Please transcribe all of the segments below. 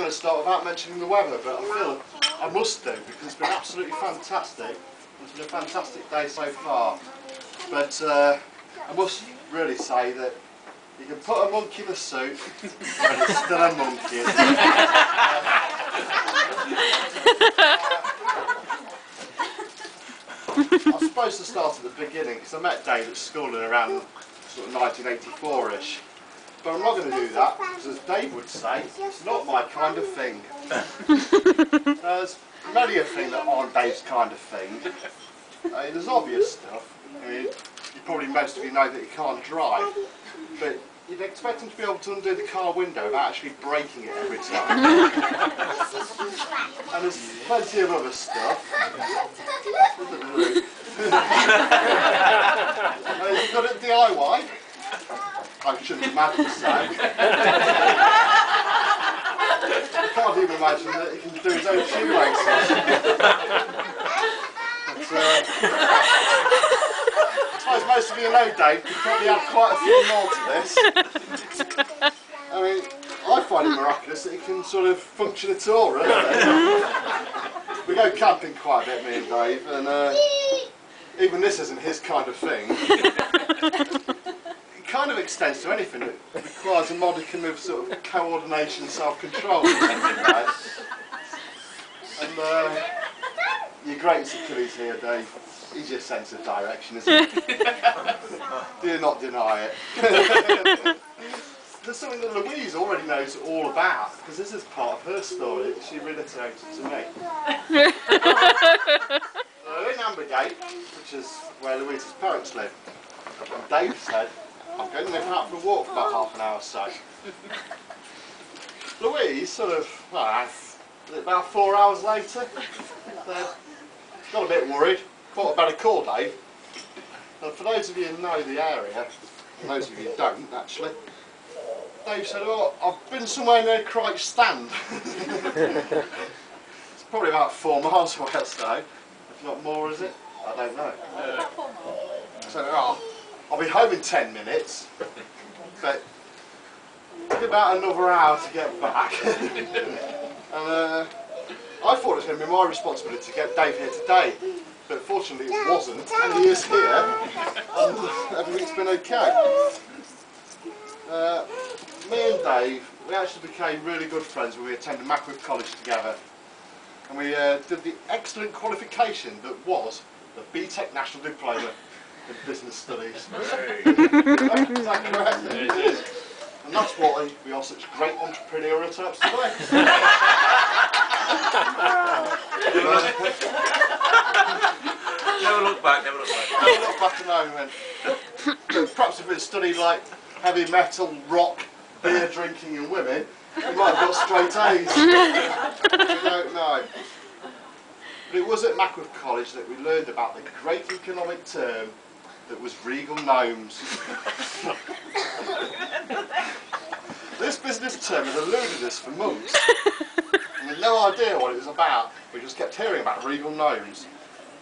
to start without mentioning the weather, but I feel I must do because it's been absolutely fantastic. It's been a fantastic day so far. But I must really say that you can put a monkey in a suit, but it's still a monkey. I was supposed to start at the beginning because I met Dave at school in around sort of 1984-ish. But I'm not going to do that because, as Dave would say, it's not my kind of thing. There's many a thing that aren't Dave's kind of thing. There's obvious stuff. I mean, probably most of you know that he can't drive, but you'd expect him to be able to undo the car window without actually breaking it every time. And there's plenty of other stuff. He's good at DIY. I shouldn't imagine the same. I can't even imagine that he can do his own shoelaces. But, as most of you know, Dave, you probably have quite a few more to this. I mean, I find it miraculous that he can sort of function at all, really. We go camping quite a bit, me and Dave, and even this isn't his kind of thing. It kind of extends to anything that requires a modicum of sort of coordination and self-control. And your greatest Achilles here, Dave, is your sense of direction, isn't it? Do not deny it. There's something that Louise already knows all about, because this is part of her story that she reiterated to me. We're in Ambergate, which is where Louise's parents live, and Dave said, I'm going to nip out for a walk for about half an hour or so. Louise sort of, well, about 4 hours later, got a bit worried, thought I'd better call Dave. And for those of you who know the area, and those of you who don't actually, Dave said, oh, I've been somewhere near Christ Stand. It's probably about 4 miles away, I'd say. If not more, is it? I don't know. So, oh, I'll be home in 10 minutes, but it'll be about another hour to get back. And I thought it was going to be my responsibility to get Dave here today, but fortunately it wasn't, and he is here, and everything's been okay. Me and Dave, we actually became really good friends when we attended Mackworth College together, and we did the excellent qualification that was the BTEC National Diploma in Business Studies. Is that correct? It is. And that's why we are such great entrepreneurial types today. Never look back, never look back. Never look back at the moment. Perhaps if we'd studied like heavy metal, rock, beer drinking and women, we might have got straight A's. We don't know. But it was at Mackworth College that we learned about the great economic term that was regal gnomes. This business term has eluded us for months. And we had no idea what it was about. We just kept hearing about regal gnomes.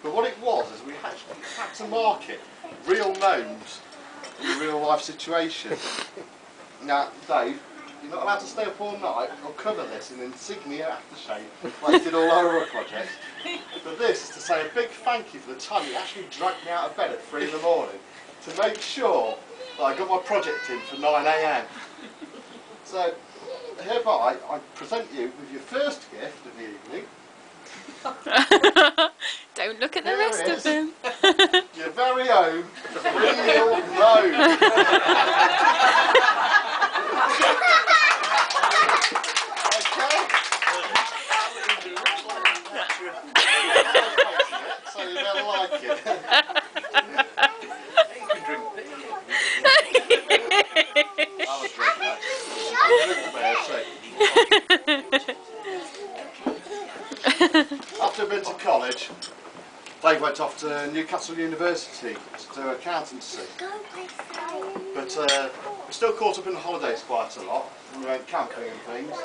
But what it was is we actually had to market real gnomes in a real life situation. Now, Dave, you're not allowed to stay up all night. I'll cover this in insignia aftershave, like you did all our other projects. But this is to say a big thank you for the time you actually dragged me out of bed at 3 in the morning to make sure that I got my project in for 9 AM. So, hereby, I present you with your first gift of the evening. Don't look at the rest of them. Your very own real gnome. So you better like it. I'll drink that. After I'd been to college, Dave went off to Newcastle University to do accountancy. But we still caught up in the holidays quite a lot. We went camping and things.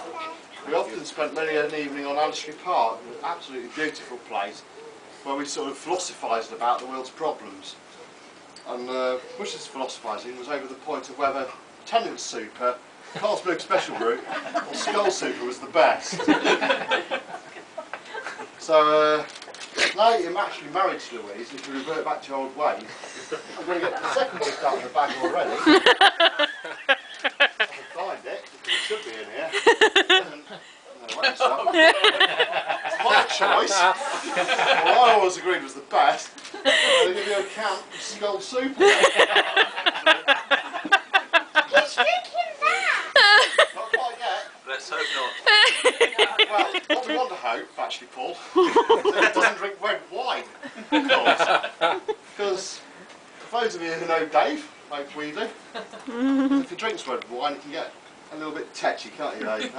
We often spent many an evening on Aldersley Park, an absolutely beautiful place, where we sort of philosophised about the world's problems. And much of this philosophising was over the point of whether tenant super Carlsberg Special Brew, or Skull Super was the best. So now I'm actually married to Louise, if you revert back to old ways, I'm going to get the second gift out of the bag already. I can find it, it should be in here. It's my choice. Well, I always agreed was the best. They give you a can of Skull Super. He's drinking that! Not quite yet. Let's hope not. Well, what we want to hope, actually, Paul, is that he doesn't drink red wine, of course. Because, for those of you who know Dave, like we do, if he drinks red wine, he can get a little bit tetchy, can't you, Dave?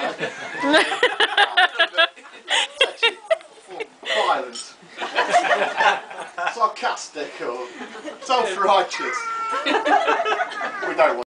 Tetchy, violent, sarcastic, or self-righteous. We don't want